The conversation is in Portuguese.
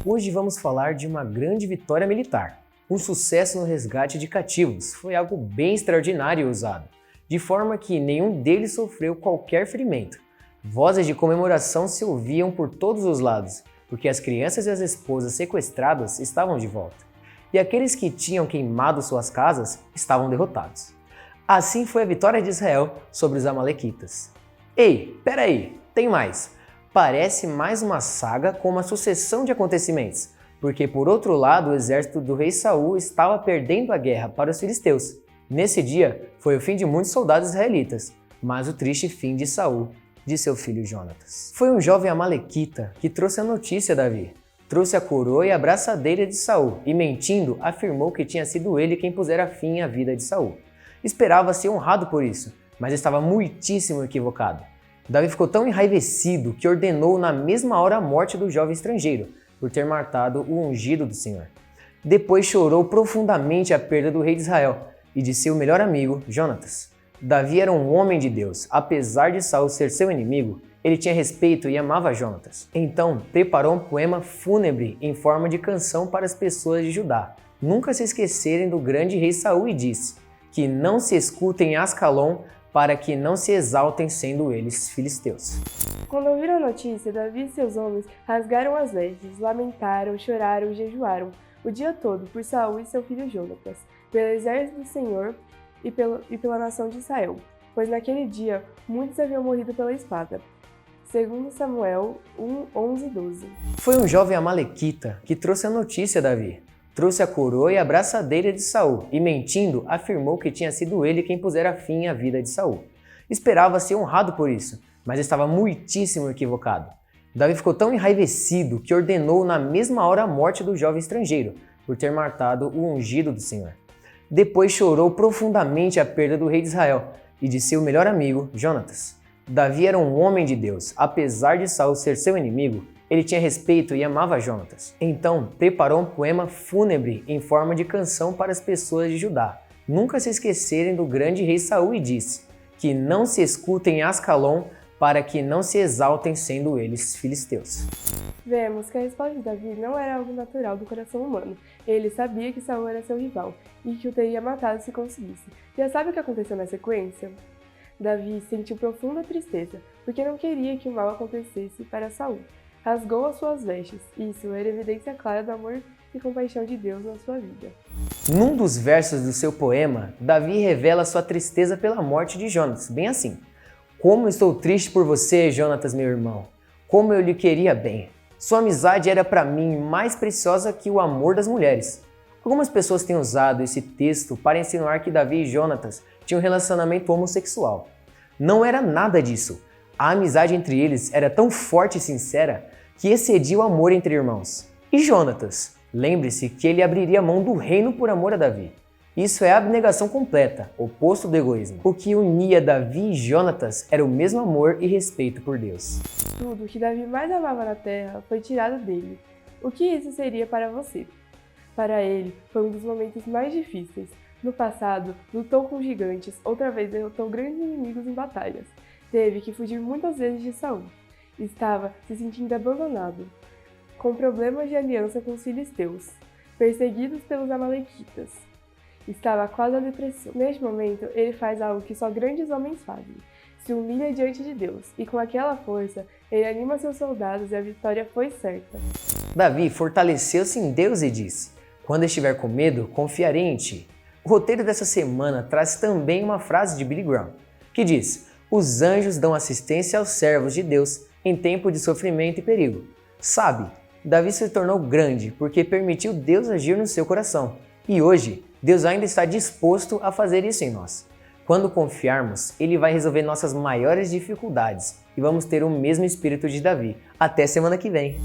Hoje vamos falar de uma grande vitória militar, um sucesso no resgate de cativos. Foi algo bem extraordinário e ousado, de forma que nenhum deles sofreu qualquer ferimento. Vozes de comemoração se ouviam por todos os lados, porque as crianças e as esposas sequestradas estavam de volta, e aqueles que tinham queimado suas casas estavam derrotados. Assim foi a vitória de Israel sobre os amalequitas. Ei, peraí, tem mais! Parece mais uma saga com uma sucessão de acontecimentos, porque por outro lado o exército do rei Saul estava perdendo a guerra para os filisteus. Nesse dia foi o fim de muitos soldados israelitas, mas o triste fim de Saul, de seu filho Jonatas. Foi um jovem amalequita que trouxe a notícia a Davi. Trouxe a coroa e a braçadeira de Saul e, mentindo, afirmou que tinha sido ele quem pusera fim à vida de Saul. Esperava ser honrado por isso, mas estava muitíssimo equivocado. Davi ficou tão enraivecido que ordenou na mesma hora a morte do jovem estrangeiro, por ter matado o ungido do Senhor. Depois chorou profundamente a perda do rei de Israel e de seu melhor amigo, Jonatas. Davi era um homem de Deus. Apesar de Saul ser seu inimigo, ele tinha respeito e amava Jonatas. Então, preparou um poema fúnebre em forma de canção para as pessoas de Judá nunca se esquecerem do grande rei Saul e disse que não se escutem Ascalon, para que não se exaltem sendo eles filisteus. Quando ouviram a notícia, Davi e seus homens rasgaram as vestes, lamentaram, choraram e jejuaram o dia todo por Saul e seu filho Jonatas, pelo exército do Senhor e pela nação de Israel, pois naquele dia muitos haviam morrido pela espada. Segundo Samuel 1:11-12. Foi um jovem amalequita que trouxe a notícia a Davi. Trouxe a coroa e a braçadeira de Saul e, mentindo, afirmou que tinha sido ele quem pusera fim à vida de Saul. Esperava ser honrado por isso, mas estava muitíssimo equivocado. Davi ficou tão enraivecido que ordenou na mesma hora a morte do jovem estrangeiro, por ter matado o ungido do Senhor. Depois chorou profundamente a perda do rei de Israel e de seu melhor amigo, Jonatas. Davi era um homem de Deus. Apesar de Saul ser seu inimigo, ele tinha respeito e amava Jonatas. Então, preparou um poema fúnebre em forma de canção para as pessoas de Judá nunca se esquecerem do grande rei Saul e disse que não se escutem Ascalon, para que não se exaltem sendo eles filisteus. Vemos que a resposta de Davi não era algo natural do coração humano. Ele sabia que Saul era seu rival e que o teria matado se conseguisse. Já sabe o que aconteceu na sequência? Davi sentiu profunda tristeza, porque não queria que o mal acontecesse para Saul. Rasgou as suas vestes. Isso era evidência clara do amor e compaixão de Deus na sua vida. Num dos versos do seu poema, Davi revela sua tristeza pela morte de Jonatas, bem assim: como estou triste por você, Jonatas, meu irmão. Como eu lhe queria bem. Sua amizade era para mim mais preciosa que o amor das mulheres. Algumas pessoas têm usado esse texto para insinuar que Davi e Jonatas tinham um relacionamento homossexual. Não era nada disso. A amizade entre eles era tão forte e sincera que excedia o amor entre irmãos. E Jonatas? Lembre-se que ele abriria mão do reino por amor a Davi. Isso é abnegação completa, oposto do egoísmo. O que unia Davi e Jonatas era o mesmo amor e respeito por Deus. Tudo que Davi mais amava na terra foi tirado dele. O que isso seria para você? Para ele, foi um dos momentos mais difíceis. No passado, lutou com gigantes, outra vez derrotou grandes inimigos em batalhas. Teve que fugir muitas vezes de Saul. Estava se sentindo abandonado, com problemas de aliança com os filisteus, perseguidos pelos amalequitas. Estava quase à depressão. Neste momento, ele faz algo que só grandes homens fazem. Se humilha diante de Deus, e com aquela força, ele anima seus soldados e a vitória foi certa. Davi fortaleceu-se em Deus e disse: quando estiver com medo, confiarei em ti. O roteiro dessa semana traz também uma frase de Billy Graham, que diz: os anjos dão assistência aos servos de Deus em tempo de sofrimento e perigo. Sabe, Davi se tornou grande porque permitiu Deus agir no seu coração. E hoje, Deus ainda está disposto a fazer isso em nós. Quando confiarmos, Ele vai resolver nossas maiores dificuldades e vamos ter o mesmo espírito de Davi. Até semana que vem!